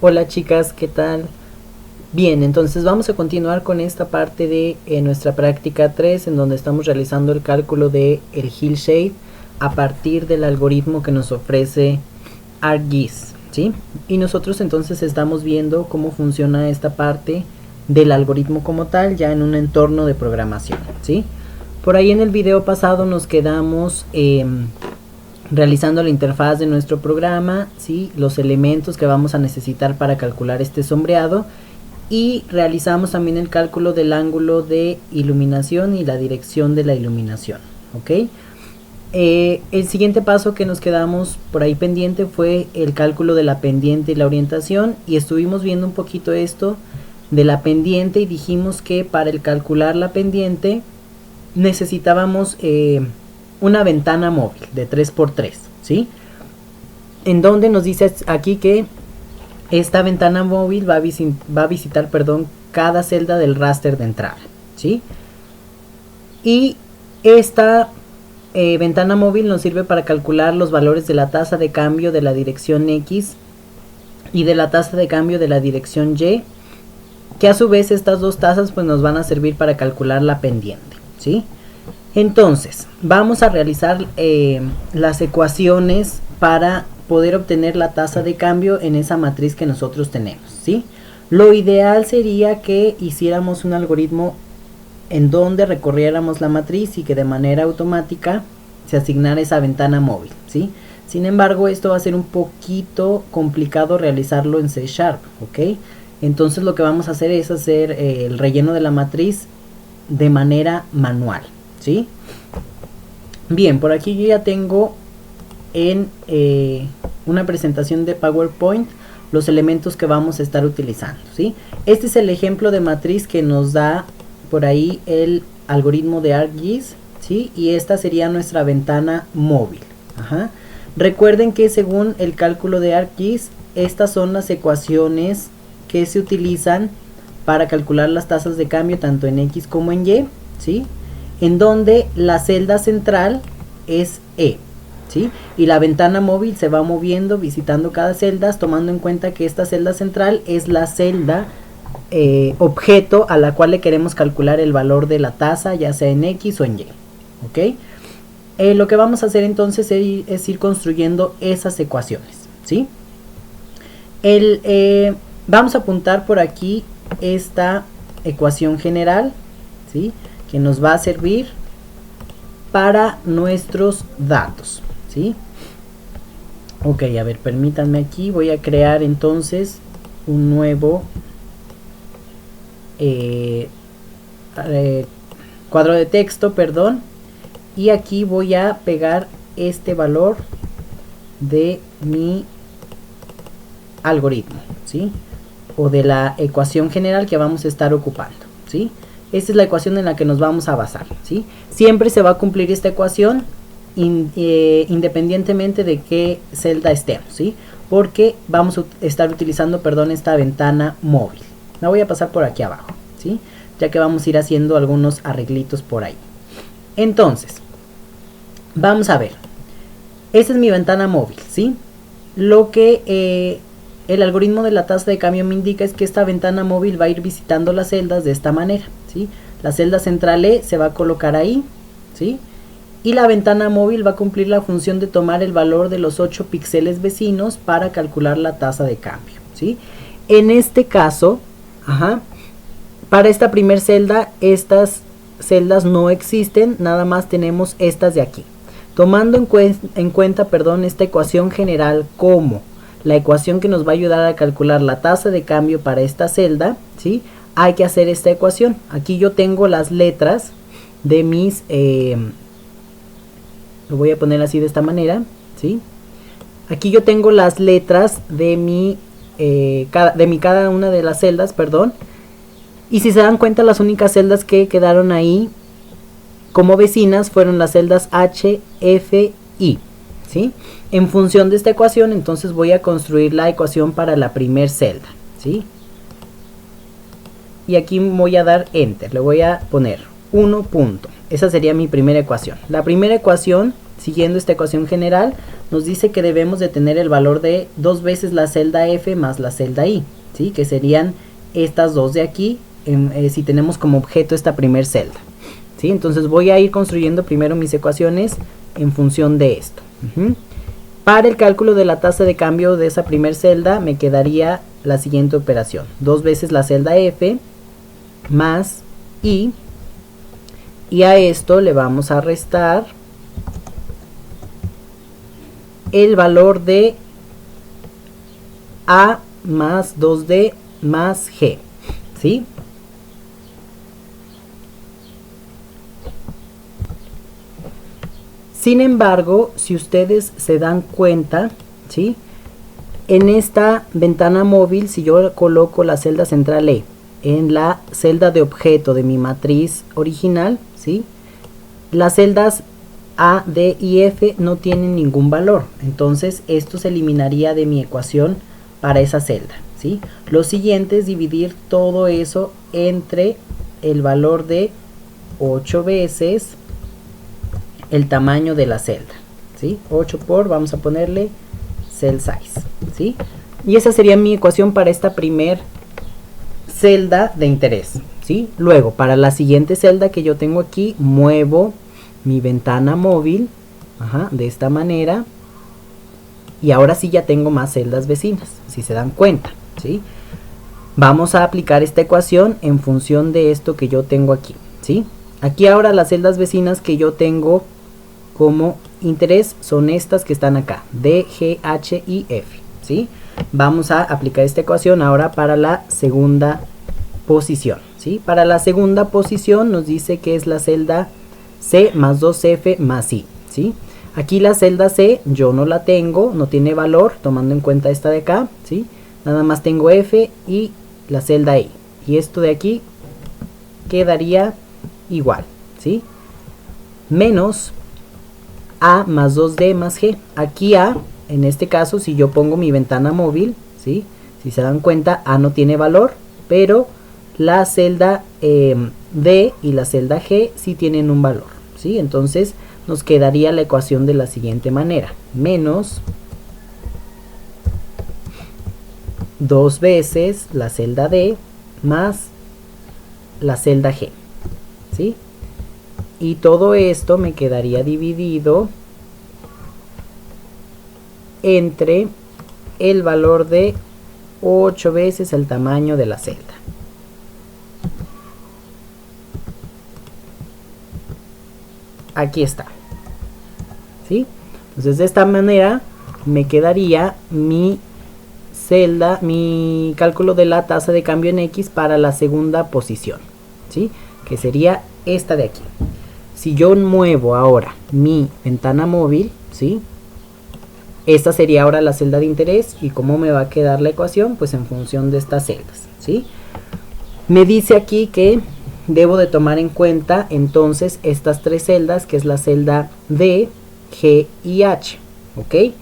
Hola chicas, ¿qué tal? Bien, entonces vamos a continuar con esta parte de nuestra práctica 3 en donde estamos realizando el cálculo de el Hillshade a partir del algoritmo que nos ofrece ArcGIS, ¿sí? Y nosotros entonces estamos viendo cómo funciona esta parte del algoritmo como tal ya en un entorno de programación, ¿sí? Por ahí en el video pasado nos quedamos realizando la interfaz de nuestro programa, ¿sí? Los elementos que vamos a necesitar para calcular este sombreado, y realizamos también el cálculo del ángulo de iluminación y la dirección de la iluminación, ¿ok? El siguiente paso que nos quedamos por ahí pendiente fue el cálculo de la pendiente y la orientación, y estuvimos viendo un poquito esto de la pendiente y dijimos que para el calcular la pendiente necesitábamos una ventana móvil de 3×3, ¿sí? En donde nos dice aquí que esta ventana móvil va a visitar cada celda del raster de entrada, ¿sí? Y esta ventana móvil nos sirve para calcular los valores de la tasa de cambio de la dirección X y de la tasa de cambio de la dirección Y, que a su vez estas dos tasas pues nos van a servir para calcular la pendiente, ¿sí? Entonces, vamos a realizar las ecuaciones para poder obtener la tasa de cambio en esa matriz que nosotros tenemos, ¿sí? Lo ideal sería que hiciéramos un algoritmo en donde recorriéramos la matriz y que de manera automática se asignara esa ventana móvil, ¿sí? Sin embargo, esto va a ser un poquito complicado realizarlo en C#, ¿ok? Entonces lo que vamos a hacer es hacer el relleno de la matriz de manera manual, ¿sí? Bien, por aquí yo ya tengo en una presentación de PowerPoint los elementos que vamos a estar utilizando, ¿sí? Este es el ejemplo de matriz que nos da por ahí el algoritmo de ArcGIS, ¿sí? Y esta sería nuestra ventana móvil. Ajá. Recuerden que según el cálculo de ArcGIS, estas son las ecuaciones que se utilizan para calcular las tasas de cambio tanto en X como en Y, ¿sí? En donde la celda central es E, ¿sí? Y la ventana móvil se va moviendo, visitando cada celda, tomando en cuenta que esta celda central es la celda objeto a la cual le queremos calcular el valor de la tasa, ya sea en X o en Y, ¿ok? Lo que vamos a hacer entonces es ir construyendo esas ecuaciones, ¿sí? Vamos a apuntar por aquí esta ecuación general, ¿sí? Que nos va a servir para nuestros datos, ¿sí? Ok, a ver, permítanme aquí, voy a crear entonces un nuevo cuadro de texto, perdón, y aquí voy a pegar este valor de mi algoritmo, ¿sí? O de la ecuación general que vamos a estar ocupando, ¿sí? Esta es la ecuación en la que nos vamos a basar, ¿sí? Siempre se va a cumplir esta ecuación independientemente de qué celda estemos, ¿sí? Porque vamos a estar utilizando, esta ventana móvil. La voy a pasar por aquí abajo, ¿sí? Ya que vamos a ir haciendo algunos arreglitos por ahí. Entonces, vamos a ver. Esta es mi ventana móvil, ¿sí? Lo que el algoritmo de la tasa de cambio me indica es que esta ventana móvil va a ir visitando las celdas de esta manera, ¿sí? La celda central E se va a colocar ahí, ¿sí? Y la ventana móvil va a cumplir la función de tomar el valor de los 8 píxeles vecinos para calcular la tasa de cambio, ¿sí? En este caso, para esta primer celda, estas celdas no existen, nada más tenemos estas de aquí. Tomando en cuenta esta ecuación general como la ecuación que nos va a ayudar a calcular la tasa de cambio para esta celda, ¿sí? Hay que hacer esta ecuación. Aquí yo tengo las letras de mis... lo voy a poner así de esta manera, ¿sí? Aquí yo tengo las letras de cada una de las celdas, perdón. Y si se dan cuenta, las únicas celdas que quedaron ahí como vecinas fueron las celdas H, F, I, ¿sí? En función de esta ecuación, entonces voy a construir la ecuación para la primer celda, ¿sí? Y aquí voy a dar Enter, le voy a poner 1 punto. Esa sería mi primera ecuación. La primera ecuación, siguiendo esta ecuación general, nos dice que debemos de tener el valor de 2 veces la celda F más la celda I, ¿sí? Que serían estas dos de aquí, si tenemos como objeto esta primer celda, ¿sí? Entonces voy a ir construyendo primero mis ecuaciones en función de esto. Para el cálculo de la tasa de cambio de esa primer celda me quedaría la siguiente operación: 2 veces la celda F más I, y a esto le vamos a restar el valor de A más 2D más G, ¿sí? Sin embargo, si ustedes se dan cuenta, ¿sí? En esta ventana móvil, si yo coloco la celda central E en la celda de objeto de mi matriz original, ¿sí? Las celdas A, D y F no tienen ningún valor. Entonces esto se eliminaría de mi ecuación para esa celda, ¿sí? Lo siguiente es dividir todo eso entre el valor de 8 veces el tamaño de la celda, ¿sí? 8 por, vamos a ponerle cell size, ¿sí? Y esa sería mi ecuación para esta primer celda de interés, ¿sí? Luego, para la siguiente celda que yo tengo aquí, muevo mi ventana móvil, de esta manera, y ahora sí ya tengo más celdas vecinas, si se dan cuenta, ¿sí? Vamos a aplicar esta ecuación en función de esto que yo tengo aquí, ¿sí? Aquí ahora las celdas vecinas que yo tengo como interés son estas que están acá, D, G, H y F, ¿sí? Vamos a aplicar esta ecuación ahora para la segunda posición, ¿sí? Para la segunda posición nos dice que es la celda C más 2F más I, ¿sí? Aquí la celda C yo no la tengo, no tiene valor, tomando en cuenta esta de acá, ¿sí? Nada más tengo F y la celda I. Y esto de aquí quedaría igual, ¿sí? Menos A más 2D más G. Aquí A, en este caso, si yo pongo mi ventana móvil, ¿sí? Si se dan cuenta, A no tiene valor, pero la celda D y la celda G sí tienen un valor, ¿sí? Entonces nos quedaría la ecuación de la siguiente manera: menos 2 veces la celda D más la celda G, ¿sí? Y todo esto me quedaría dividido entre el valor de 8 veces el tamaño de la celda. Aquí está, ¿sí? Entonces de esta manera me quedaría mi celda, mi cálculo de la tasa de cambio en X para la segunda posición, ¿sí? Que sería esta de aquí. Si yo muevo ahora mi ventana móvil, ¿sí? Esta sería ahora la celda de interés. ¿Y cómo me va a quedar la ecuación? Pues en función de estas celdas, ¿sí? Me dice aquí que debo de tomar en cuenta entonces estas tres celdas, que es la celda D, G y H, ¿ok?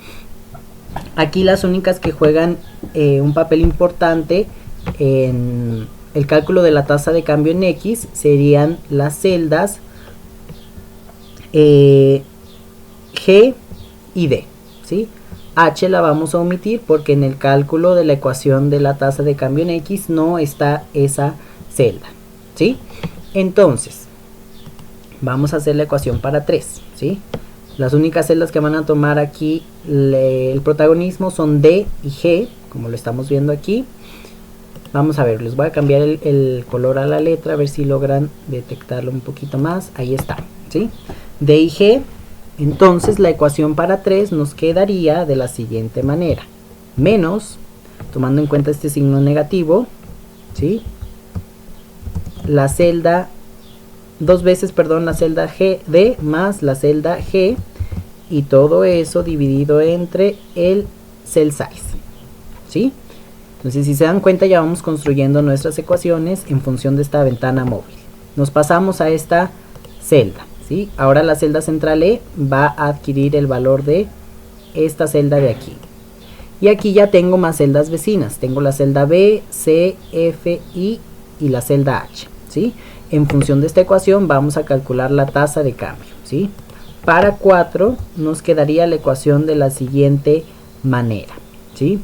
Aquí las únicas que juegan un papel importante en el cálculo de la tasa de cambio en X serían las celdas G y D, ¿sí? H la vamos a omitir porque en el cálculo de la ecuación de la tasa de cambio en X no está esa celda, ¿sí? Entonces, vamos a hacer la ecuación para 3, ¿sí? Las únicas celdas que van a tomar aquí el protagonismo son D y G, como lo estamos viendo aquí. Vamos a ver, les voy a cambiar el color a la letra, a ver si logran detectarlo un poquito más. Ahí está, ¿sí? D y G. Entonces la ecuación para 3 nos quedaría de la siguiente manera: menos, tomando en cuenta este signo negativo, ¿sí? La celda, 2 veces, perdón, la celda D más la celda G, y todo eso dividido entre el cell size, ¿sí? Entonces, si se dan cuenta, ya vamos construyendo nuestras ecuaciones en función de esta ventana móvil. Nos pasamos a esta celda, ¿sí? Ahora la celda central E va a adquirir el valor de esta celda de aquí. Y aquí ya tengo más celdas vecinas. Tengo la celda B, C, F, I y la celda H, ¿sí? en función de esta ecuación vamos a calcular la tasa de cambio, ¿sí? Para 4 nos quedaría la ecuación de la siguiente manera, ¿sí?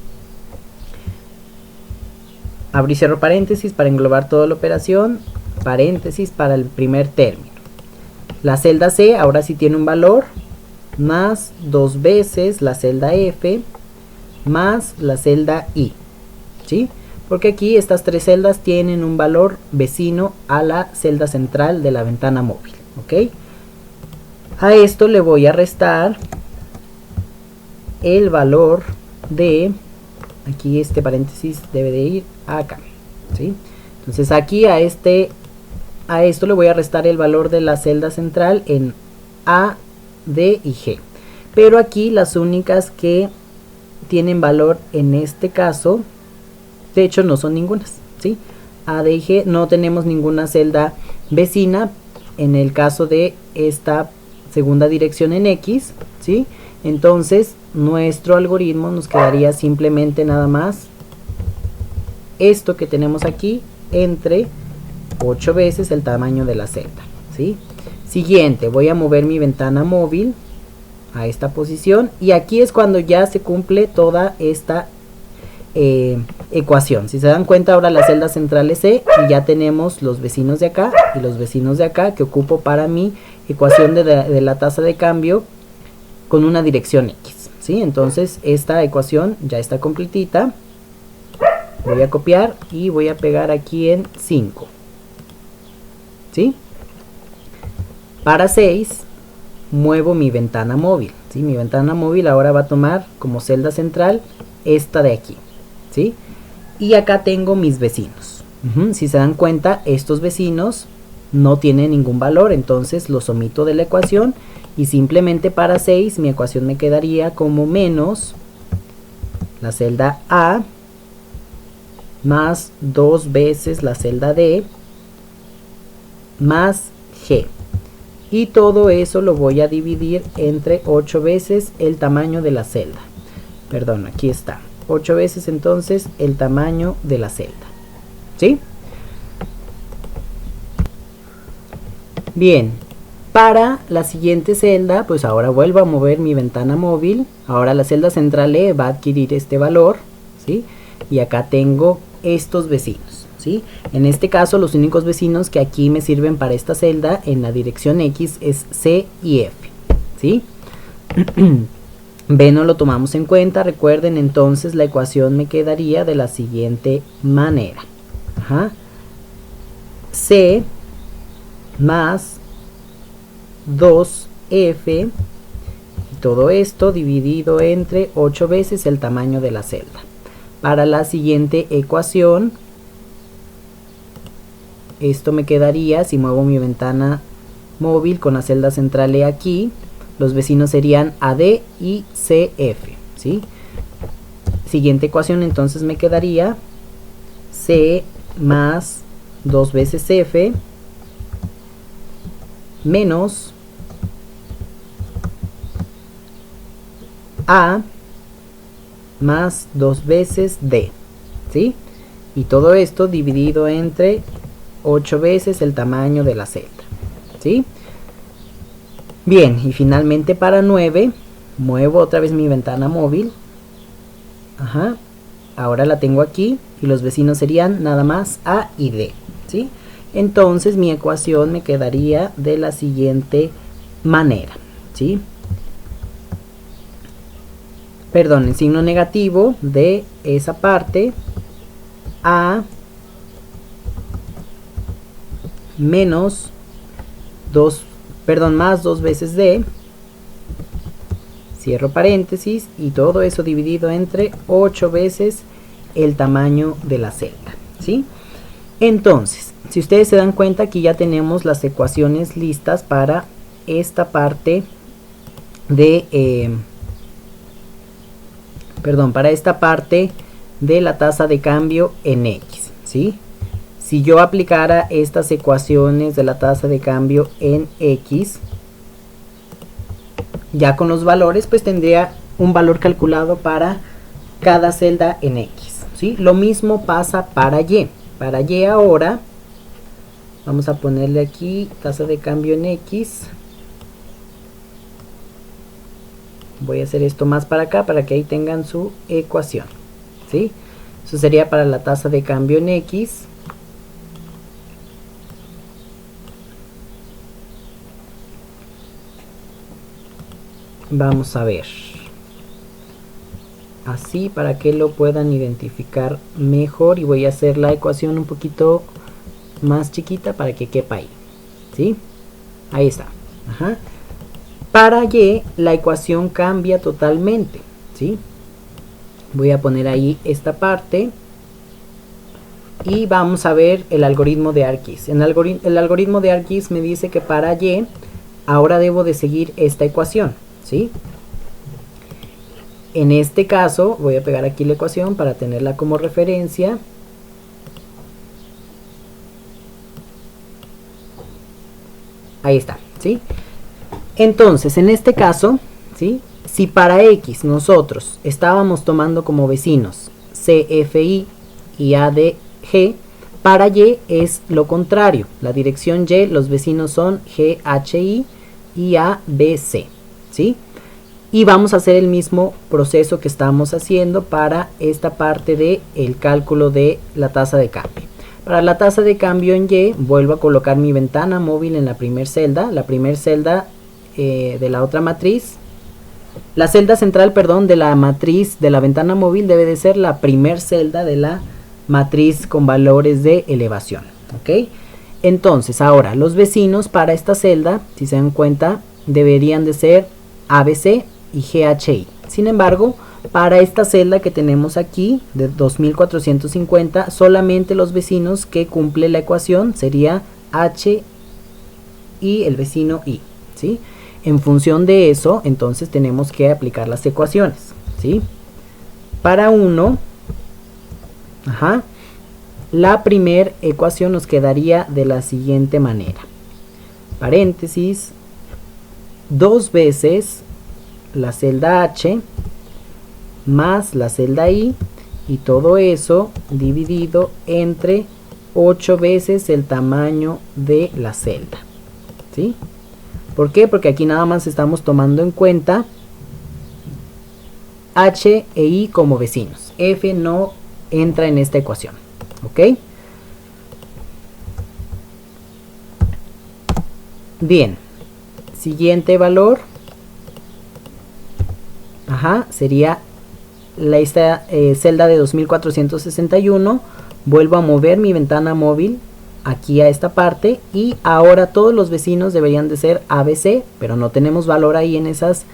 Abro y cierro paréntesis para englobar toda la operación, paréntesis para el primer término. La celda C ahora sí tiene un valor, más 2 veces la celda F, más la celda I, ¿sí? Porque aquí estas tres celdas tienen un valor vecino a la celda central de la ventana móvil, ¿ok? A esto le voy a restar el valor de, aquí este paréntesis debe de ir acá, ¿sí? Entonces aquí a esto le voy a restar el valor de la celda central en A, D y G. Pero aquí las únicas que tienen valor en este caso, de hecho no son ningunas, ¿sí? A, D y G no tenemos ninguna celda vecina en el caso de esta segunda dirección en X, ¿sí? Entonces nuestro algoritmo nos quedaría simplemente nada más esto que tenemos aquí entre 8 veces el tamaño de la celda, ¿sí? Siguiente, voy a mover mi ventana móvil a esta posición y aquí es cuando ya se cumple toda esta ecuación. Si se dan cuenta, ahora la celda central es C y ya tenemos los vecinos de acá y los vecinos de acá que ocupo para mi ecuación de la tasa de cambio con una dirección X, ¿sí? Entonces esta ecuación ya está completita. Voy a copiar y voy a pegar aquí en 5, ¿sí? Para 6 muevo mi ventana móvil, ¿sí? Mi ventana móvil ahora va a tomar como celda central esta de aquí, ¿sí? Y acá tengo mis vecinos. Si se dan cuenta, estos vecinos no tienen ningún valor, entonces los omito de la ecuación y simplemente para 6 mi ecuación me quedaría como menos la celda A más 2 veces la celda D más G. Y todo eso lo voy a dividir entre 8 veces el tamaño de la celda. Perdón, aquí está. 8 veces entonces el tamaño de la celda, ¿sí? Bien, para la siguiente celda, pues ahora vuelvo a mover mi ventana móvil. Ahora la celda central E va a adquirir este valor, ¿sí? Y acá tengo estos vecinos, ¿sí? En este caso los únicos vecinos que aquí me sirven para esta celda en la dirección X es C y F, ¿sí? B no lo tomamos en cuenta. Recuerden, entonces la ecuación me quedaría de la siguiente manera. C más 2F y todo esto dividido entre 8 veces el tamaño de la celda. Para la siguiente ecuación, esto me quedaría, si muevo mi ventana móvil con la celda central E aquí, los vecinos serían AD y CF, ¿sí? Siguiente ecuación entonces me quedaría C más 2 veces F menos A más 2 veces D, ¿sí? Y todo esto dividido entre 8 veces el tamaño de la celda, ¿sí? Bien, y finalmente para 9 muevo otra vez mi ventana móvil. Ahora la tengo aquí y los vecinos serían nada más A y D, ¿sí? Entonces mi ecuación me quedaría de la siguiente manera, ¿sí? Perdón, el signo negativo de esa parte, A menos 2, perdón, más 2 veces D, cierro paréntesis, y todo eso dividido entre 8 veces el tamaño de la celda, ¿sí? Entonces, si ustedes se dan cuenta, aquí ya tenemos las ecuaciones listas para esta parte de para esta parte de la tasa de cambio en X, ¿sí? Si yo aplicara estas ecuaciones de la tasa de cambio en X, ya con los valores, pues tendría un valor calculado para cada celda en X, ¿sí? Lo mismo pasa para Y. Para Y ahora, Vamos a ponerle aquí tasa de cambio en X. Voy a hacer esto más para acá para que ahí tengan su ecuación, ¿sí? Eso sería para la tasa de cambio en X. Vamos a ver. Así para que lo puedan identificar mejor, y voy a hacer la ecuación un poquito más chiquita para que quepa ahí, ¿sí? Ahí está. Ajá. Para Y la ecuación cambia totalmente, ¿sí? Voy a poner ahí esta parte y vamos a ver el algoritmo de ArcGIS. El algoritmo de ArcGIS me dice que para Y ahora debo de seguir esta ecuación, ¿sí? En este caso voy a pegar aquí la ecuación para tenerla como referencia. Ahí está, ¿sí? Entonces, en este caso, ¿sí? Si para X nosotros estábamos tomando como vecinos CFI y ADG, para Y es lo contrario. La dirección Y, los vecinos son GHI y ABC, ¿sí? Y vamos a hacer el mismo proceso que estamos haciendo para esta parte del cálculo de la tasa de cambio. Para la tasa de cambio en Y, vuelvo a colocar mi ventana móvil en la primera celda. La primera celda de la otra matriz. La celda central, perdón, de la matriz de la ventana móvil debe de ser la primera celda de la matriz con valores de elevación. ¿Ok? Entonces, ahora, los vecinos para esta celda, si se dan cuenta, deberían de ser ABC y GHI. Sin embargo, para esta celda que tenemos aquí de 2450, solamente los vecinos que cumplen la ecuación sería H y el vecino I, ¿sí? En función de eso, entonces tenemos que aplicar las ecuaciones, ¿sí? Para 1, la primera ecuación nos quedaría de la siguiente manera. Paréntesis, 2 veces la celda H más la celda I, y todo eso dividido entre 8 veces el tamaño de la celda, ¿sí? ¿Por qué? Porque aquí nada más estamos tomando en cuenta H e I como vecinos. F no entra en esta ecuación, ¿ok? Bien, siguiente valor, sería esta celda de 2461. Vuelvo a mover mi ventana móvil aquí a esta parte, y ahora todos los vecinos deberían de ser ABC, pero no tenemos valor ahí en esas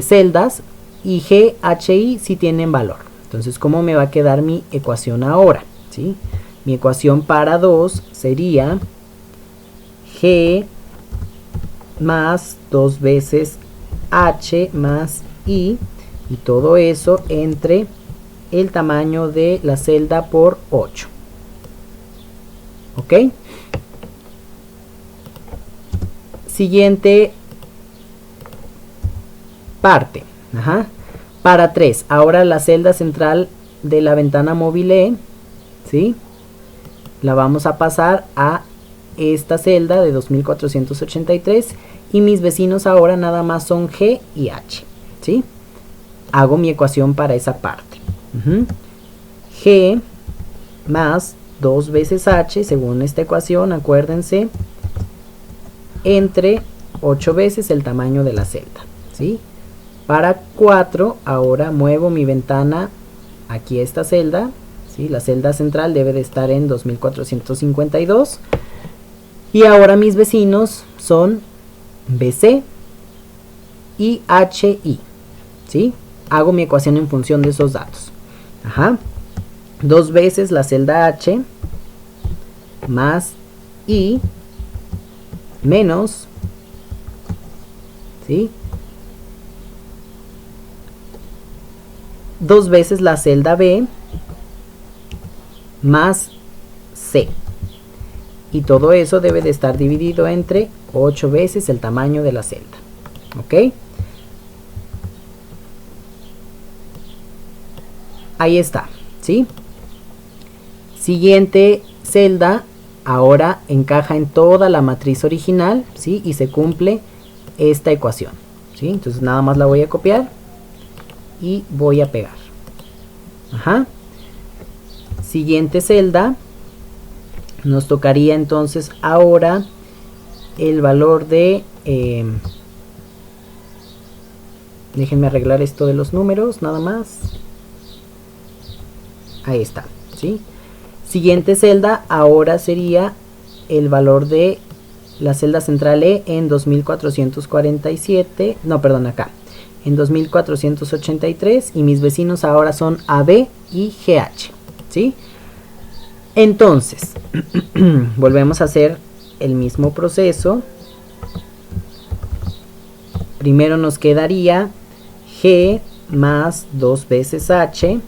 celdas, y GHI sí tienen valor. Entonces, ¿cómo me va a quedar mi ecuación ahora? ¿Sí? Mi ecuación para 2 sería G más 2 veces H más I, y todo eso entre el tamaño de la celda por 8. ¿Ok? Siguiente parte. Para 3, ahora la celda central de la ventana móvil E, ¿sí? La vamos a pasar a esta celda de 2483, y mis vecinos ahora nada más son G y H, ¿sí? Hago mi ecuación para esa parte. G más 2 veces H, según esta ecuación, acuérdense, entre 8 veces el tamaño de la celda, ¿sí? Para 4, ahora muevo mi ventana aquí a esta celda, ¿sí? La celda central debe de estar en 2452, y ahora mis vecinos son BC y HI, ¿sí? Hago mi ecuación en función de esos datos. 2 veces la celda H más I menos, ¿sí? 2 veces la celda B más C, y todo eso debe de estar dividido entre 8 veces el tamaño de la celda. ¿Ok? Ahí está, ¿sí? Siguiente celda ahora encaja en toda la matriz original, ¿sí? Y se cumple esta ecuación, ¿sí? Entonces nada más la voy a copiar y voy a pegar. Ajá. Siguiente celda, nos tocaría entonces ahora el valor de... déjenme arreglar esto de los números, nada más. Ahí está, ¿sí? Siguiente celda, ahora sería el valor de la celda central E en 2447, no, perdón, acá, en 2483, y mis vecinos ahora son AB y GH, ¿sí? Entonces, volvemos a hacer el mismo proceso. Primero nos quedaría G más 2 veces H,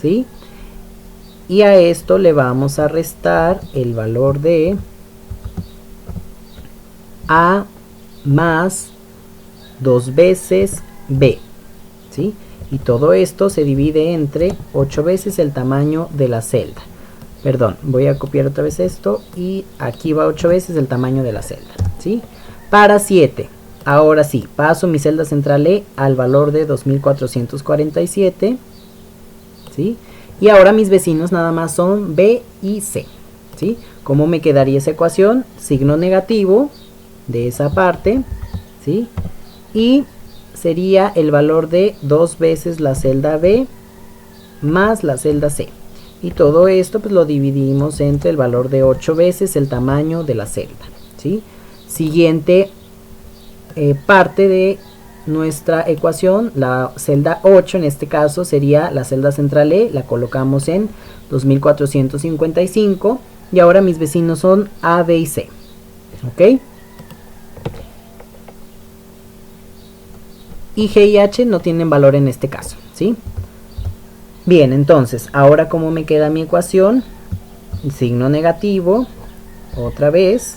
¿sí? Y a esto le vamos a restar el valor de A más 2 veces B, ¿sí? Y todo esto se divide entre 8 veces el tamaño de la celda. Perdón, voy a copiar otra vez esto y aquí va 8 veces el tamaño de la celda, ¿sí? Para 7, ahora sí, paso mi celda central E al valor de 2447, ¿sí? Y ahora mis vecinos nada más son B y C, ¿sí? ¿Cómo me quedaría esa ecuación? Signo negativo de esa parte, ¿sí? Y sería el valor de 2 veces la celda B más la celda C. Y todo esto pues lo dividimos entre el valor de 8 veces el tamaño de la celda, ¿sí? Siguiente parte de nuestra ecuación, la celda 8 en este caso sería la celda central E, la colocamos en 2455 y ahora mis vecinos son A, B y C, ¿ok? Y G y H no tienen valor en este caso, ¿sí? Bien, entonces, ahora ¿cómo me queda mi ecuación? Signo negativo, otra vez,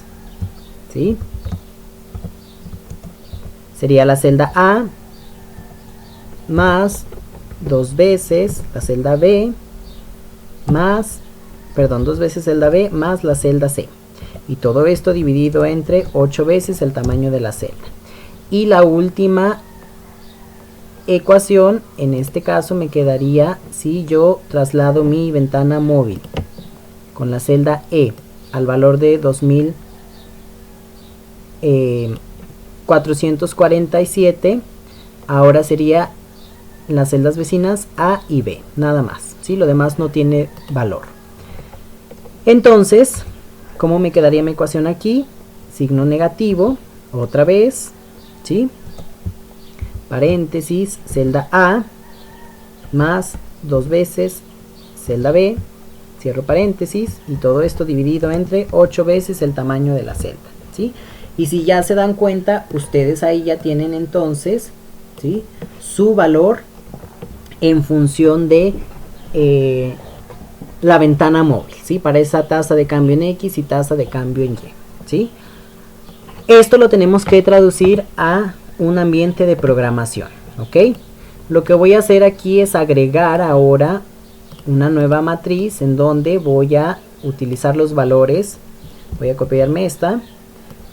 ¿sí? Sería la celda A más 2 veces la celda B más, perdón, 2 veces celda B más la celda C. Y todo esto dividido entre 8 veces el tamaño de la celda. Y la última ecuación, en este caso me quedaría si yo traslado mi ventana móvil con la celda E al valor de 2447, ahora sería las celdas vecinas A y B, nada más, ¿sí? Lo demás no tiene valor. Entonces, ¿cómo me quedaría mi ecuación aquí? Signo negativo, otra vez, ¿sí? Paréntesis, celda A más 2 veces celda B, cierro paréntesis, y todo esto dividido entre 8 veces el tamaño de la celda, ¿sí? Y si ya se dan cuenta, ustedes ahí ya tienen entonces, ¿sí?, su valor en función de la ventana móvil, ¿sí?, para esa tasa de cambio en X y tasa de cambio en Y, ¿sí? Esto lo tenemos que traducir a un ambiente de programación, ¿ok? Lo que voy a hacer aquí es agregar ahora una nueva matriz en donde voy a utilizar los valores. Voy a copiarme esta,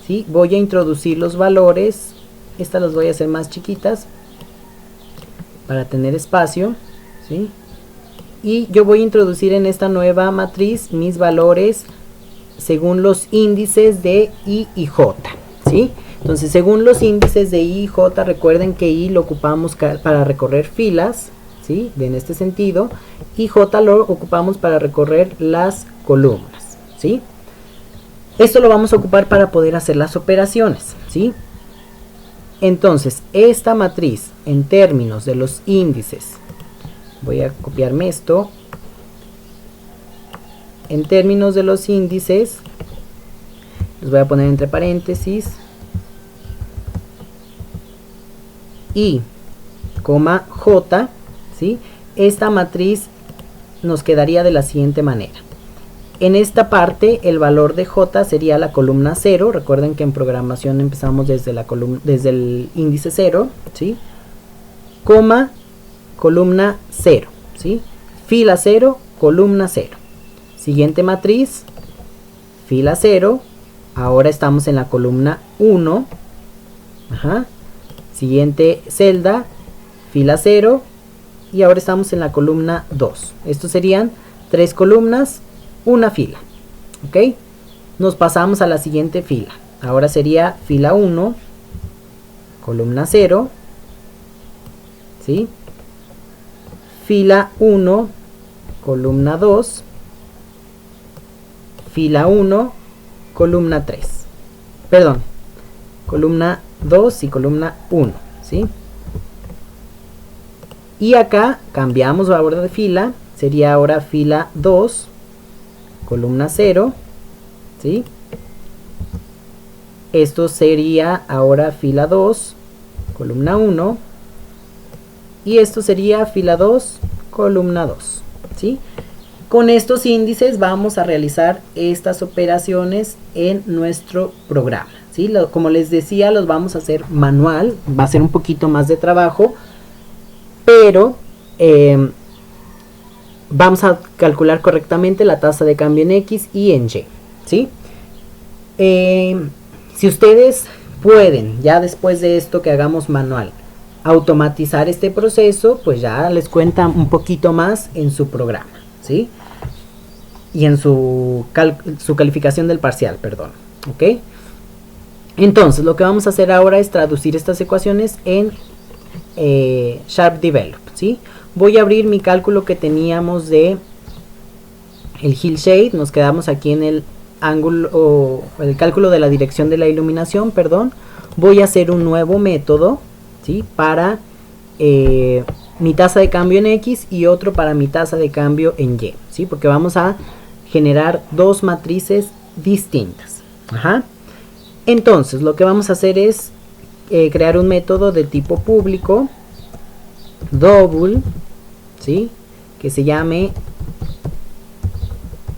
¿sí? Voy a introducir los valores. Estas las voy a hacer más chiquitas para tener espacio, ¿sí? Y yo voy a introducir en esta nueva matriz mis valores según los índices de I y J, ¿sí? Entonces, según los índices de I y J, recuerden que I lo ocupamos para recorrer filas, ¿sí?, en este sentido, y J lo ocupamos para recorrer las columnas, ¿sí? Esto lo vamos a ocupar para poder hacer las operaciones, ¿sí? Entonces, esta matriz, en términos de los índices, voy a copiarme esto, en términos de los índices, los voy a poner entre paréntesis, I, J, ¿sí? Esta matriz nos quedaría de la siguiente manera. En esta parte el valor de J sería la columna 0. Recuerden que en programación empezamos desde el índice 0, ¿sí? Coma, columna 0, ¿sí? Fila 0, columna 0. Siguiente matriz, fila 0, ahora estamos en la columna 1, siguiente celda, fila 0, y ahora estamos en la columna 2. Estos serían 3 columnas, una fila, ¿ok? Nos pasamos a la siguiente fila. Ahora sería fila 1, columna 0, ¿sí? Fila 1, columna 2, fila 1, columna 3. Perdón, columna 2 y columna 1, ¿sí? Y acá cambiamos la orden de fila, sería ahora fila 2, columna 0, ¿sí? Esto sería ahora fila 2, columna 1, y esto sería fila 2, columna 2, ¿sí? Con estos índices vamos a realizar estas operaciones en nuestro programa, ¿sí? Como les decía, los vamos a hacer manual, va a ser un poquito más de trabajo, pero vamos a calcular correctamente la tasa de cambio en X y en Y, ¿sí? Si ustedes pueden, ya después de esto que hagamos manual, automatizar este proceso, pues ya les cuenta un poquito más en su programa, ¿sí? Y en su calificación del parcial, perdón, ¿ok? Entonces, lo que vamos a hacer ahora es traducir estas ecuaciones en Sharp Develop, ¿sí? Voy a abrir mi cálculo que teníamos de el Hillshade, nos quedamos aquí en el ángulo, o el cálculo de la dirección de la iluminación, perdón. Voy a hacer un nuevo método, ¿sí? Para mi tasa de cambio en X y otro para mi tasa de cambio en Y, ¿sí? Porque vamos a generar dos matrices distintas. Entonces, lo que vamos a hacer es crear un método de tipo público double, ¿sí? Que se llame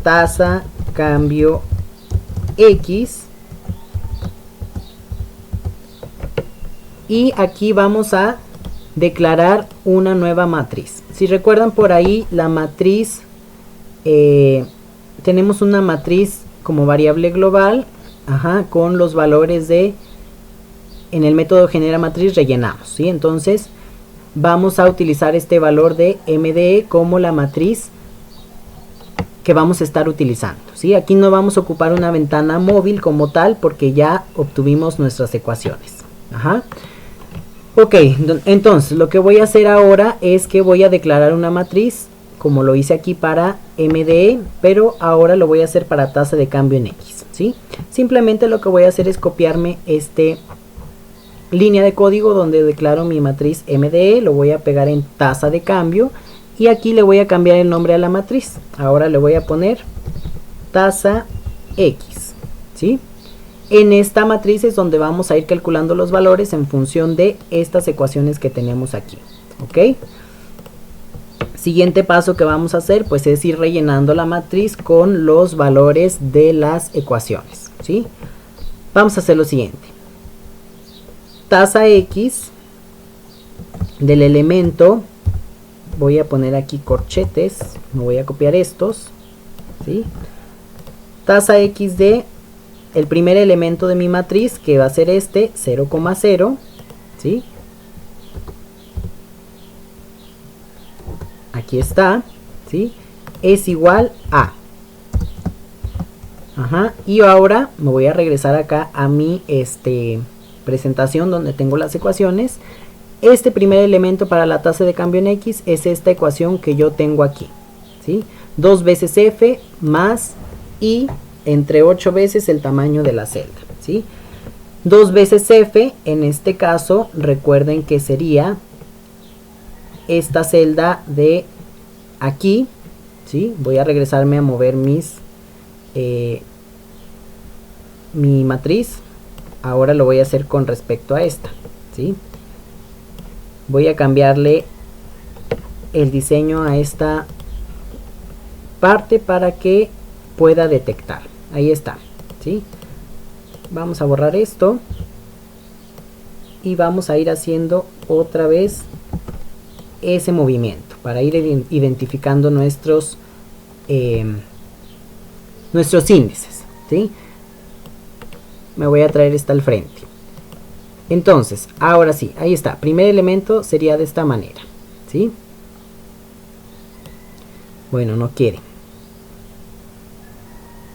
tasa cambio X, y aquí vamos a declarar una nueva matriz. Si recuerdan por ahí la matriz, tenemos una matriz como variable global, con los valores de, en el método genera matriz rellenamos, ¿sí? Entonces vamos a utilizar este valor de MDE como la matriz que vamos a estar utilizando, ¿sí? Aquí no vamos a ocupar una ventana móvil como tal porque ya obtuvimos nuestras ecuaciones. Ok, entonces lo que voy a hacer ahora es que voy a declarar una matriz como lo hice aquí para MDE, pero ahora lo voy a hacer para tasa de cambio en X, ¿sí? Simplemente lo que voy a hacer es copiarme este línea de código donde declaro mi matriz MDE, lo voy a pegar en tasa de cambio y aquí le voy a cambiar el nombre a la matriz. Ahora le voy a poner tasa X, ¿sí? En esta matriz es donde vamos a ir calculando los valores en función de estas ecuaciones que tenemos aquí, ¿ok? Siguiente paso que vamos a hacer pues es ir rellenando la matriz con los valores de las ecuaciones, ¿sí? Vamos a hacer lo siguiente. Tasa X del elemento, voy a poner aquí corchetes, me voy a copiar estos, ¿sí? Tasa X de el primer elemento de mi matriz, que va a ser este 0,0, ¿sí? Aquí está, ¿sí? Es igual a. Y ahora me voy a regresar acá a mi presentación donde tengo las ecuaciones. Este primer elemento para la tasa de cambio en X es esta ecuación que yo tengo aquí, ¿sí? 2 veces F más I entre 8 veces el tamaño de la celda, ¿sí? 2 veces F, en este caso, recuerden que sería esta celda de aquí, ¿sí? Voy a regresarme a mover mi matriz. Ahora lo voy a hacer con respecto a esta, ¿sí? Voy a cambiarle el diseño a esta parte para que pueda detectar. Ahí está, ¿sí? Vamos a borrar esto y vamos a ir haciendo otra vez ese movimiento para ir identificando nuestros índices. ¿sí? Me voy a traer esta al frente. Entonces, ahora sí, ahí está. Primer elemento sería de esta manera, ¿sí? Bueno, no quiere.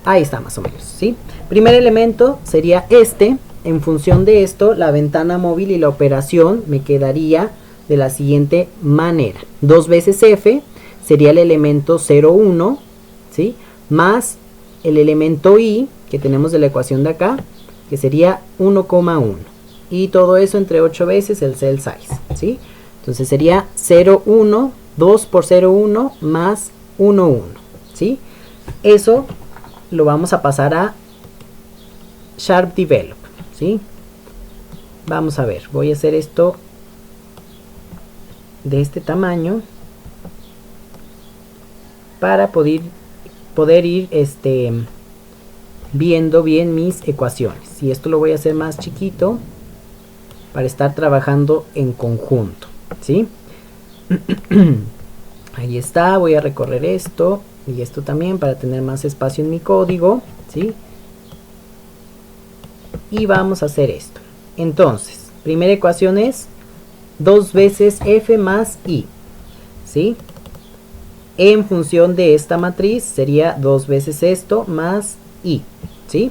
Ahí está más o menos, ¿sí? Primer elemento sería este. En función de esto, la ventana móvil y la operación me quedaría de la siguiente manera. 2 veces f sería el elemento 0,1, ¿sí? Más el elemento i que tenemos de la ecuación de acá, que sería 1,1. Y todo eso entre 8 veces el cell size, ¿sí? Entonces sería 0,1, 2 por 0,1 más 1,1, ¿sí? Eso lo vamos a pasar a Sharp Develop, ¿sí? Vamos a ver, voy a hacer esto de este tamaño para poder ir viendo bien mis ecuaciones. Y esto lo voy a hacer más chiquito para estar trabajando en conjunto, ¿sí? Ahí está, voy a recorrer esto y esto también para tener más espacio en mi código, ¿sí? Y vamos a hacer esto. Entonces, primera ecuación es 2 veces f más i, ¿sí? En función de esta matriz sería 2 veces esto más i, ¿sí?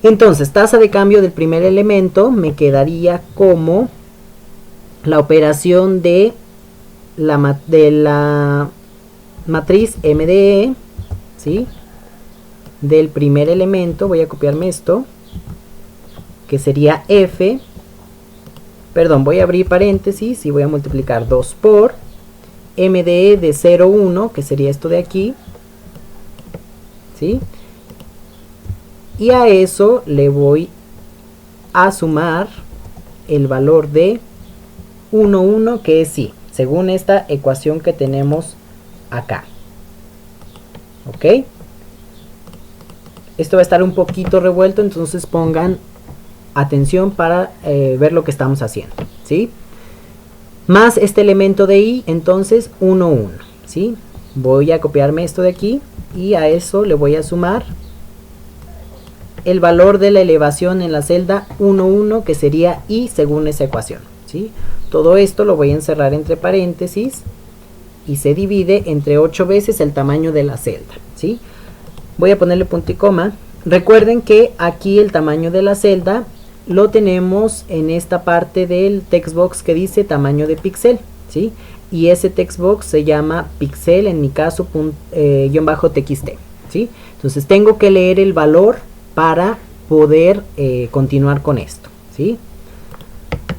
Entonces, tasa de cambio del primer elemento me quedaría como la operación de la matriz M de E, ¿sí? Del primer elemento, voy a copiarme esto, que sería F, perdón, voy a abrir paréntesis y voy a multiplicar 2 por M de E de 0,1, que sería esto de aquí, ¿sí? Y a eso le voy a sumar el valor de 1,1, que es i, según esta ecuación que tenemos acá. ¿Ok? Esto va a estar un poquito revuelto, entonces pongan atención para ver lo que estamos haciendo, ¿sí? Más este elemento de i, entonces 1,1, ¿sí? Voy a copiarme esto de aquí y a eso le voy a sumar el valor de la elevación en la celda 1,1, que sería i según esa ecuación, ¿sí? Todo esto lo voy a encerrar entre paréntesis y se divide entre 8 veces el tamaño de la celda, ¿sí? Voy a ponerle punto y coma. Recuerden que aquí el tamaño de la celda lo tenemos en esta parte del textbox que dice tamaño de píxel, ¿sí? Y ese textbox se llama pixel, en mi caso, _txt, ¿sí? Entonces tengo que leer el valor para poder continuar con esto, ¿sí?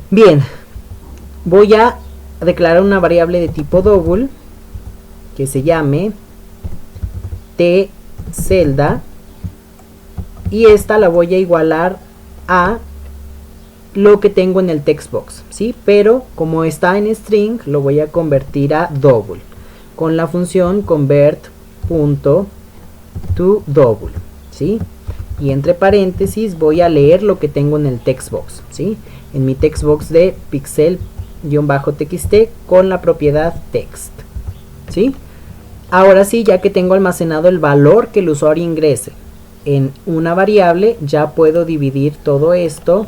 Bien, voy a declarar una variable de tipo double que se llame tcelda y esta la voy a igualar a lo que tengo en el textbox, ¿sí? Pero como está en string lo voy a convertir a double con la función convert.toDouble, ¿sí? Y entre paréntesis voy a leer lo que tengo en el textbox, ¿sí? En mi textbox de pixel-txt con la propiedad text, ¿sí? Ahora sí, ya que tengo almacenado el valor que el usuario ingrese en una variable, ya puedo dividir todo esto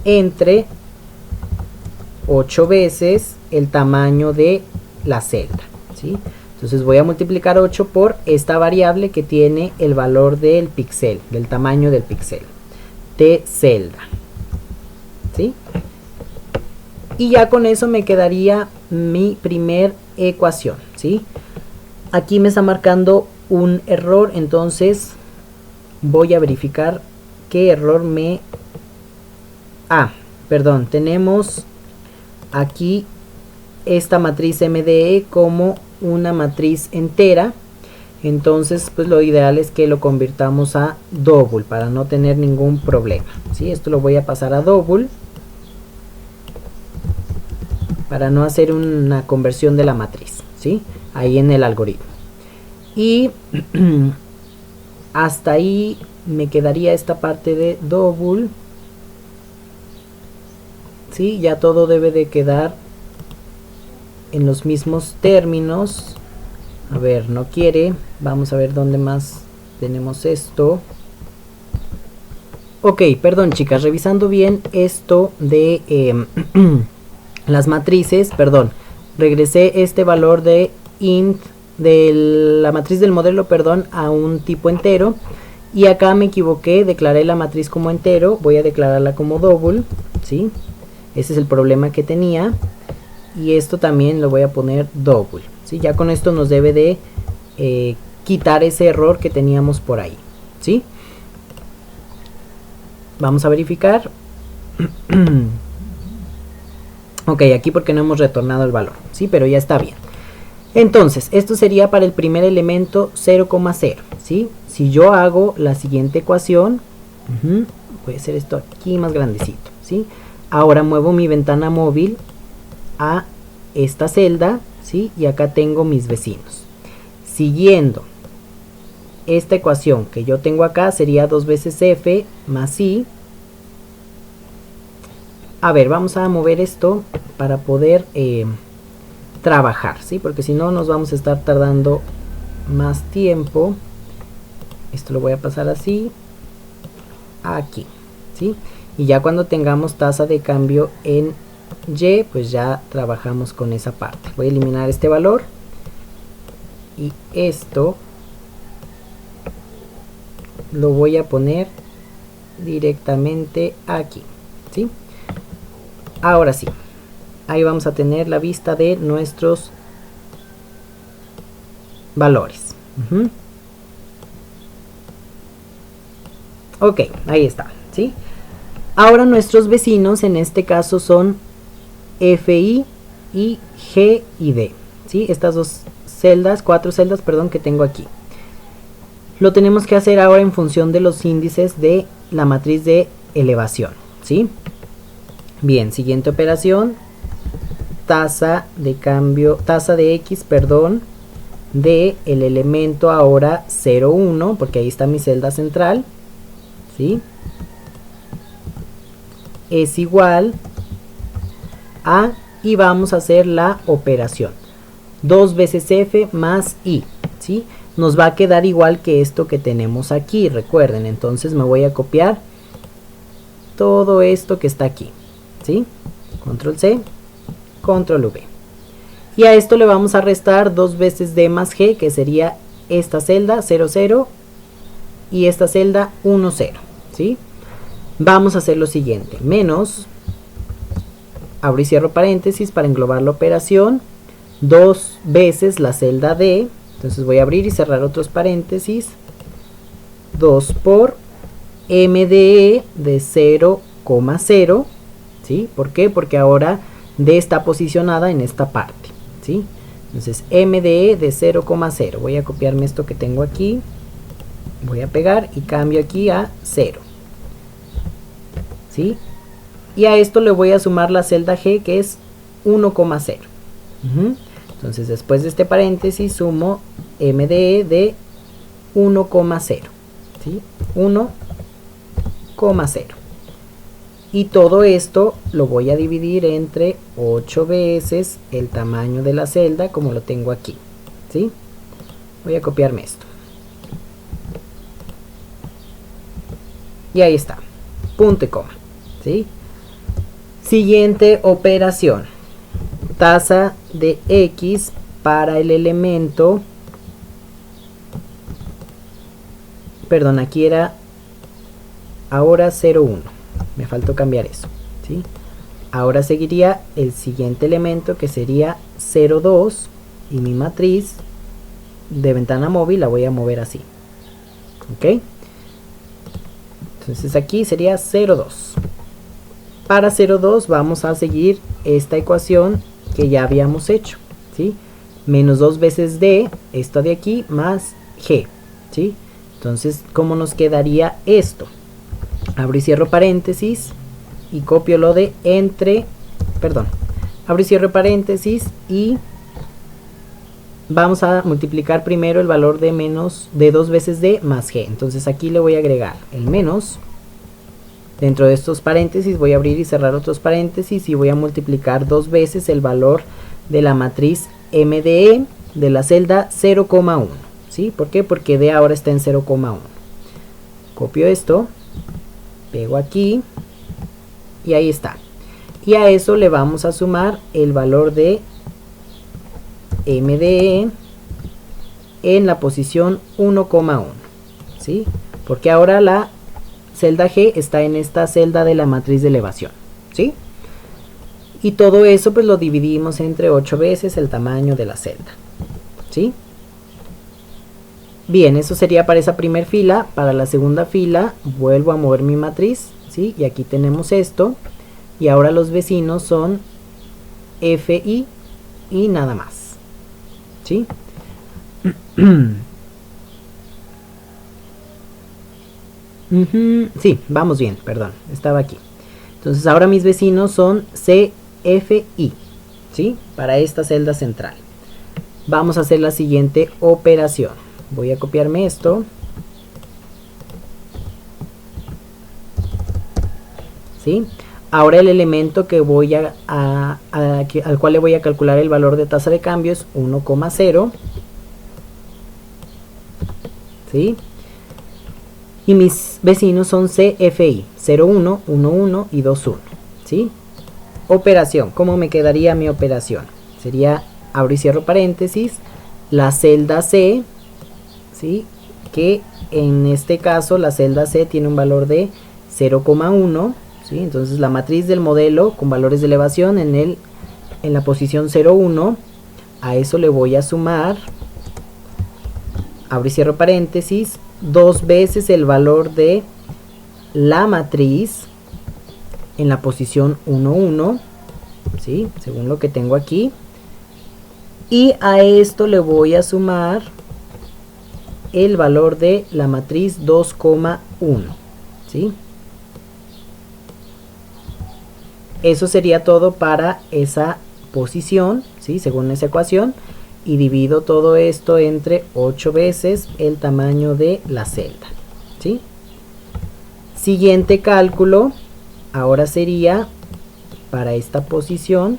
entre 8 veces el tamaño de la celda, ¿sí? Entonces voy a multiplicar 8 por esta variable que tiene el valor del píxel, del tamaño del píxel, tcelda, ¿sí? Y ya con eso me quedaría mi primer ecuación, ¿sí? Aquí me está marcando un error, entonces voy a verificar qué error me... perdón, tenemos aquí esta matriz MDE como una matriz entera, entonces pues lo ideal es que lo convirtamos a double para no tener ningún problema, ¿sí? Esto lo voy a pasar a double para no hacer una conversión de la matriz, ¿sí? Ahí en el algoritmo. Y hasta ahí me quedaría esta parte de double, ¿sí? Ya todo debe de quedar en los mismos términos. A ver, no quiere. Vamos a ver dónde más tenemos esto. Ok, perdón chicas, revisando bien esto de las matrices, perdón, regresé este valor de int de la matriz del modelo, perdón, a un tipo entero, y acá me equivoqué, declaré la matriz como entero, voy a declararla como double, ¿sí? Ese es el problema que tenía, y esto también lo voy a poner double, ¿sí? Ya con esto nos debe de quitar ese error que teníamos por ahí, ¿sí? Vamos a verificar. Ok, aquí porque no hemos retornado el valor, ¿sí? Pero ya está bien. Entonces, esto sería para el primer elemento 0,0, ¿sí? Si yo hago la siguiente ecuación, voy a hacer esto aquí más grandecito, ¿sí? Ahora muevo mi ventana móvil a esta celda, ¿sí? Y acá tengo mis vecinos. Siguiendo esta ecuación que yo tengo acá, sería 2 veces f más i. A ver, vamos a mover esto para poder trabajar, ¿sí? Porque si no nos vamos a estar tardando más tiempo. Esto lo voy a pasar así, aquí, ¿sí? Y ya cuando tengamos tasa de cambio en y, pues ya trabajamos con esa parte. Voy a eliminar este valor y esto lo voy a poner directamente aquí, ¿sí? Ahora sí, ahí vamos a tener la vista de nuestros valores. Ok, ahí está, ¿sí? Ahora nuestros vecinos en este caso son FI y G y D, ¿sí? Estas dos celdas, 4 celdas, perdón, que tengo aquí. Lo tenemos que hacer ahora en función de los índices de la matriz de elevación, ¿sí? Bien, siguiente operación, tasa de cambio, tasa de X, perdón, de el elemento ahora 0,1, porque ahí está mi celda central, ¿sí? Es igual a, y vamos a hacer la operación, 2 veces F más I, ¿sí? Nos va a quedar igual que esto que tenemos aquí, recuerden, entonces me voy a copiar todo esto que está aquí, ¿sí? Control C, Control V. Y a esto le vamos a restar 2 veces D más G, que sería esta celda 0, 0 y esta celda 1, 0, ¿sí? Vamos a hacer lo siguiente, menos, abro y cierro paréntesis para englobar la operación, 2 veces la celda D, entonces voy a abrir y cerrar otros paréntesis, 2 por MDE de 0,0, ¿sí? ¿Por qué? Porque ahora D está posicionada en esta parte, ¿sí? Entonces MDE de 0,0, voy a copiarme esto que tengo aquí, voy a pegar y cambio aquí a 0, ¿sí? Y a esto le voy a sumar la celda G, que es 1,0. Entonces después de este paréntesis sumo MDE de 1,0, ¿sí? 1,0. Y todo esto lo voy a dividir entre 8 veces el tamaño de la celda, como lo tengo aquí, ¿sí? Voy a copiarme esto. Y ahí está, punto y coma, ¿sí? Siguiente operación, tasa de X para el elemento, perdón, aquí era ahora 0,1, me faltó cambiar eso, ¿sí? Ahora seguiría el siguiente elemento, que sería 0,2, y mi matriz de ventana móvil la voy a mover así, ¿ok? Entonces aquí sería 0,2. Para 0,2 vamos a seguir esta ecuación que ya habíamos hecho, ¿sí? Menos 2 veces D, esto de aquí, más G, ¿sí? Entonces, ¿cómo nos quedaría esto? Abro y cierro paréntesis y copio lo de entre, perdón, abro y cierro paréntesis y vamos a multiplicar primero el valor de menos de 2 veces D más G. Entonces aquí le voy a agregar el menos. Dentro de estos paréntesis voy a abrir y cerrar otros paréntesis y voy a multiplicar 2 veces el valor de la matriz MDE de la celda 0,1. ¿Sí? ¿Por qué? Porque D ahora está en 0,1. Copio esto, pego aquí y ahí está. Y a eso le vamos a sumar el valor de MDE en la posición 1,1. ¿Sí? Porque ahora la celda G está en esta celda de la matriz de elevación. ¿Sí? Y todo eso pues lo dividimos entre 8 veces el tamaño de la celda. ¿Sí? Bien, eso sería para esa primera fila. Para la segunda fila vuelvo a mover mi matriz, ¿sí? Y aquí tenemos esto. Y ahora los vecinos son FI y nada más. ¿Sí? Sí, vamos bien, perdón, estaba aquí. Entonces ahora mis vecinos son CFI, ¿sí? Para esta celda central. Vamos a hacer la siguiente operación. Voy a copiarme esto. ¿Sí? Ahora el elemento que voy al cual le voy a calcular el valor de tasa de cambio es 1,0. ¿Sí? Y mis vecinos son CFI, 01, 11 y 21. ¿Sí? Operación. ¿Cómo me quedaría mi operación? Sería, abro y cierro paréntesis, la celda C, ¿sí? Que en este caso la celda C tiene un valor de 0,1. ¿sí? Entonces la matriz del modelo con valores de elevación en la posición 0,1, a eso le voy a sumar, abro y cierro paréntesis, 2 veces el valor de la matriz en la posición 1,1, ¿sí? Según lo que tengo aquí, y a esto le voy a sumar el valor de la matriz 2,1, ¿sí? Eso sería todo para esa posición, ¿sí? Según esa ecuación, y divido todo esto entre 8 veces el tamaño de la celda, ¿sí? Siguiente cálculo, ahora sería para esta posición,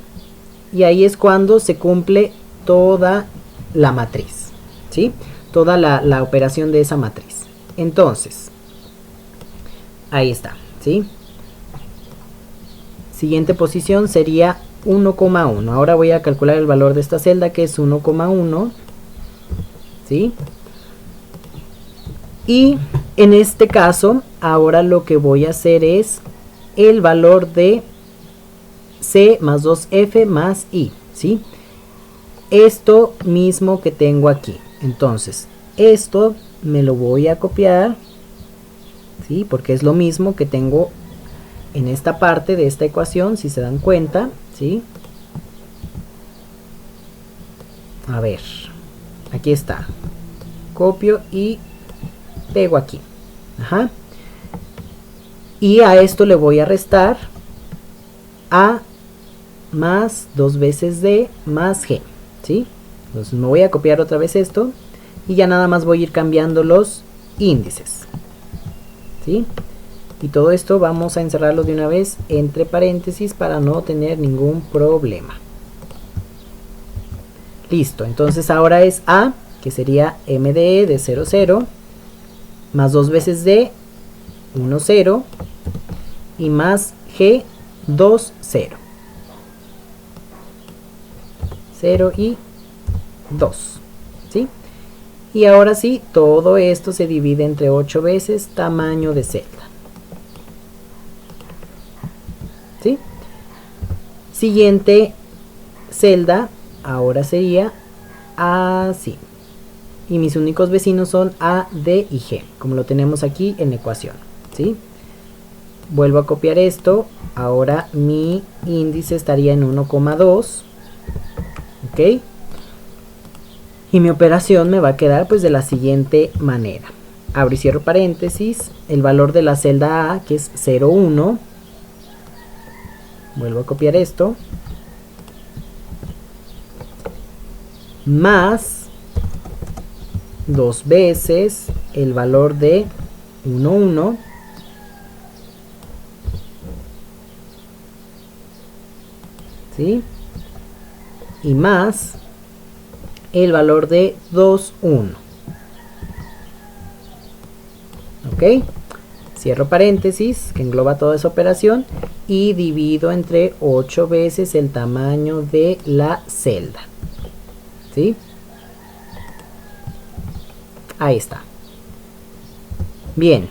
y ahí es cuando se cumple toda la matriz, ¿sí? Toda la operación de esa matriz. Entonces, ahí está, ¿sí? Siguiente posición sería 1,1. Ahora voy a calcular el valor de esta celda, que es 1,1, ¿sí? Y en este caso, ahora lo que voy a hacer es el valor de C más 2F más I, ¿sí? Esto mismo que tengo aquí. Entonces, esto me lo voy a copiar, ¿sí? Porque es lo mismo que tengo en esta parte de esta ecuación, si se dan cuenta, ¿sí? A ver, aquí está. Copio y pego aquí. Ajá. Y a esto le voy a restar A más 2 veces D más G, ¿sí? Entonces me voy a copiar otra vez esto y ya nada más voy a ir cambiando los índices, ¿sí? Y todo esto vamos a encerrarlo de una vez entre paréntesis para no tener ningún problema. Listo, entonces ahora es A, que sería MDE de 0, 0, más 2 veces D, 1, 0, y más G, 2, 0. 0 y 2, ¿sí? Y ahora sí, todo esto se divide entre 8 veces tamaño de celda. ¿Sí? Siguiente celda, ahora sería así. Y mis únicos vecinos son A, D y G, como lo tenemos aquí en la ecuación, ¿sí? Vuelvo a copiar esto. Ahora mi índice estaría en 1,2. ¿Ok? Y mi operación me va a quedar pues de la siguiente manera. Abro y cierro paréntesis. El valor de la celda A, que es 0,1. Vuelvo a copiar esto. Más 2 veces el valor de 1,1. ¿Sí? Y más el valor de 2,1. Ok, cierro paréntesis que engloba toda esa operación y divido entre 8 veces el tamaño de la celda. ¿Sí? Ahí está. Bien,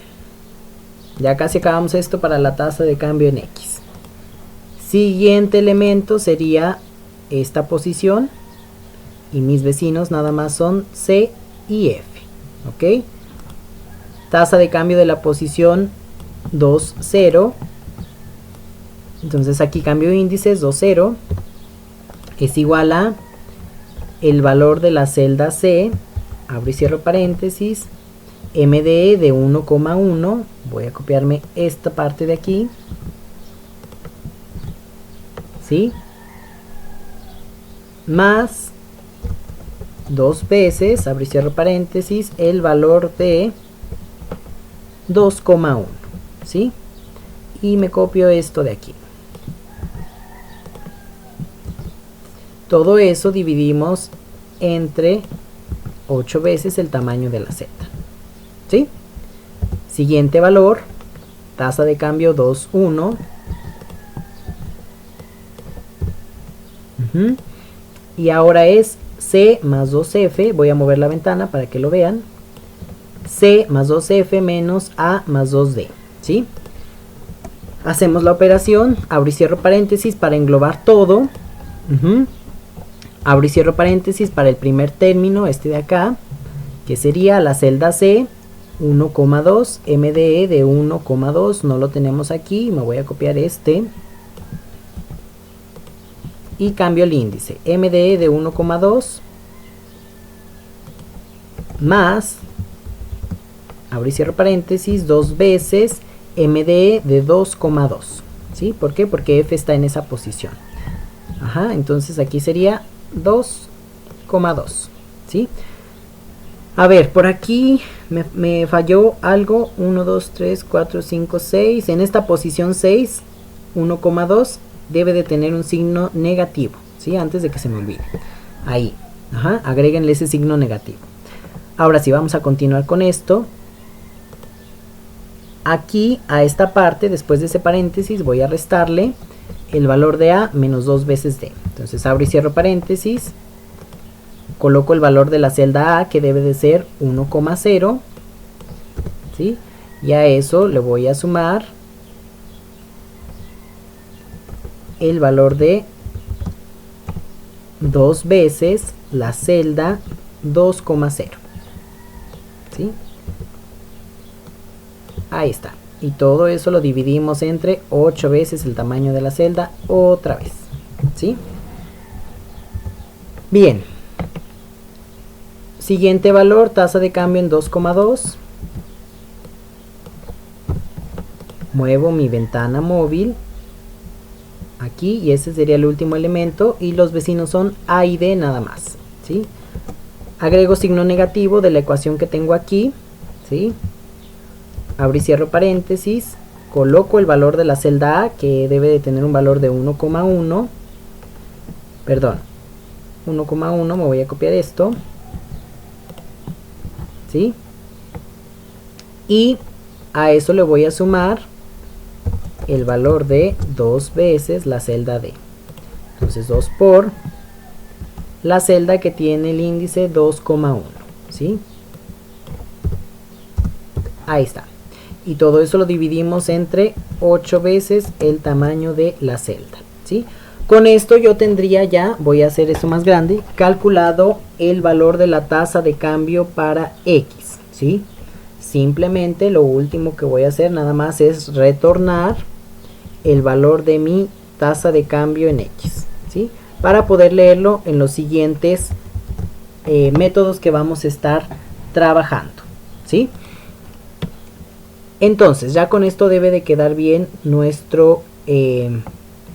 ya casi acabamos esto para la tasa de cambio en X. Siguiente elemento sería esta posición y mis vecinos nada más son C y F. ¿Ok? Tasa de cambio de la posición 2, 0. Entonces aquí cambio índices 2, 0 es igual a el valor de la celda C, abro y cierro paréntesis, MDE de 1,1, voy a copiarme esta parte de aquí, ¿sí? Más 2 veces, abro y cierro paréntesis, el valor de 2,1, ¿sí? Y me copio esto de aquí. Todo eso dividimos entre 8 veces el tamaño de la Z, ¿sí? Siguiente valor, tasa de cambio 2,1. Y ahora es C más 2F, voy a mover la ventana para que lo vean. C más 2F menos A más 2D, ¿sí? Hacemos la operación, abro y cierro paréntesis para englobar todo. Abro y cierro paréntesis para el primer término, este de acá, que sería la celda C, 1,2, MDE de 1,2, no lo tenemos aquí, me voy a copiar este. Y cambio el índice, MDE de 1,2 más, abro y cierro paréntesis, 2 veces MDE de 2,2, ¿sí? ¿Por qué? Porque F está en esa posición. Ajá, entonces aquí sería 2,2, ¿sí? A ver, por aquí me falló algo, 1, 2, 3, 4, 5, 6, en esta posición 6, 1,2 debe de tener un signo negativo, ¿sí? Antes de que se me olvide, ahí, ajá, agréguenle ese signo negativo. Ahora sí, vamos a continuar con esto. Aquí a esta parte, después de ese paréntesis, voy a restarle el valor de A menos 2 veces D. Entonces abro y cierro paréntesis, coloco el valor de la celda A que debe de ser 1,0, ¿sí? Y a eso le voy a sumar el valor de 2 veces la celda 2,0, ¿sí? Ahí está. Y todo eso lo dividimos entre 8 veces el tamaño de la celda otra vez, ¿sí? Bien. Siguiente valor, tasa de cambio en 2,2. Muevo mi ventana móvil aquí y ese sería el último elemento y los vecinos son A y D nada más, ¿sí? Agrego signo negativo de la ecuación que tengo aquí, ¿sí? Abro y cierro paréntesis, coloco el valor de la celda A que debe de tener un valor de 1,1, perdón, 1,1, me voy a copiar esto, ¿sí? Y a eso le voy a sumar el valor de 2 veces la celda D. Entonces 2 por la celda que tiene el índice 2,1, ¿sí? Ahí está. Y todo eso lo dividimos entre 8 veces el tamaño de la celda, ¿sí? Con esto yo tendría ya, voy a hacer esto más grande, calculado el valor de la tasa de cambio para X, ¿sí? Simplemente lo último que voy a hacer nada más es retornar el valor de mi tasa de cambio en X, ¿sí? Para poder leerlo en los siguientes métodos que vamos a estar trabajando, ¿sí? Entonces, ya con esto debe de quedar bien nuestro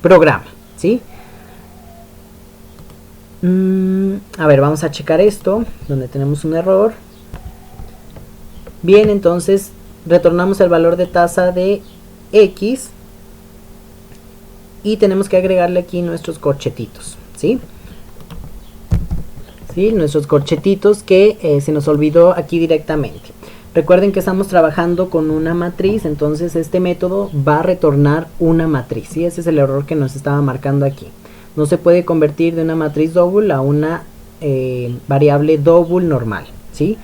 programa, ¿sí? A ver, vamos a checar esto, donde tenemos un error. Bien, entonces, retornamos el valor de tasa de X. Y tenemos que agregarle aquí nuestros corchetitos, ¿sí? ¿sí? Nuestros corchetitos que se nos olvidó aquí directamente. Recuerden que estamos trabajando con una matriz, entonces este método va a retornar una matriz, ¿sí? Ese es el error que nos estaba marcando aquí. No se puede convertir de una matriz double a una variable double normal, ¿sí?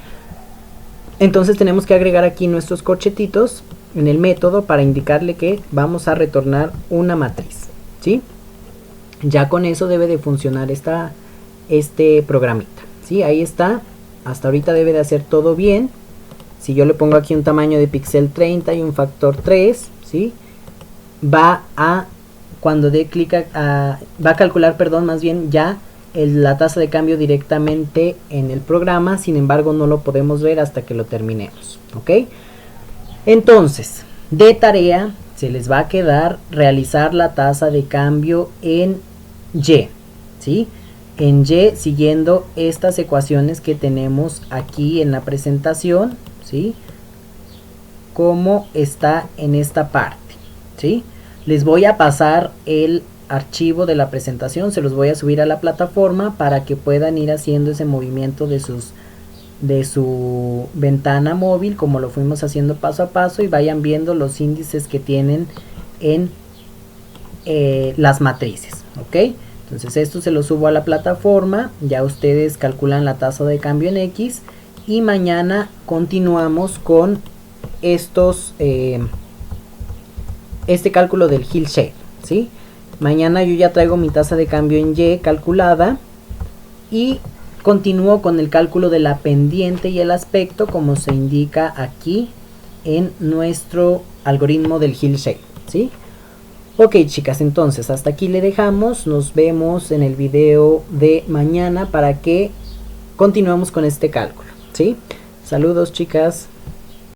Entonces tenemos que agregar aquí nuestros corchetitos en el método para indicarle que vamos a retornar una matriz, ¿sí? Ya con eso debe de funcionar este programita, ¿sí? Ahí está, hasta ahorita debe de hacer todo bien. Si yo le pongo aquí un tamaño de píxel 30 y un factor 3, ¿sí? Cuando dé clic va a calcular, perdón, más bien ya la tasa de cambio directamente en el programa. Sin embargo, no lo podemos ver hasta que lo terminemos, ¿ok? Entonces, de tarea se les va a quedar realizar la tasa de cambio en Y, ¿sí? En Y, siguiendo estas ecuaciones que tenemos aquí en la presentación, ¿sí? Como está en esta parte, ¿sí? Les voy a pasar el archivo de la presentación, se los voy a subir a la plataforma para que puedan ir haciendo ese movimiento de su ventana móvil, como lo fuimos haciendo paso a paso, y vayan viendo los índices que tienen en las matrices, ¿ok? Entonces esto se lo subo a la plataforma, ya ustedes calculan la tasa de cambio en X, y mañana continuamos con este cálculo del Hillshade, ¿sí? Mañana yo ya traigo mi tasa de cambio en Y calculada y continúo con el cálculo de la pendiente y el aspecto como se indica aquí en nuestro algoritmo del Hillshade, ¿sí? Ok, chicas, entonces hasta aquí le dejamos. Nos vemos en el video de mañana para que continuemos con este cálculo, ¿sí? Saludos, chicas.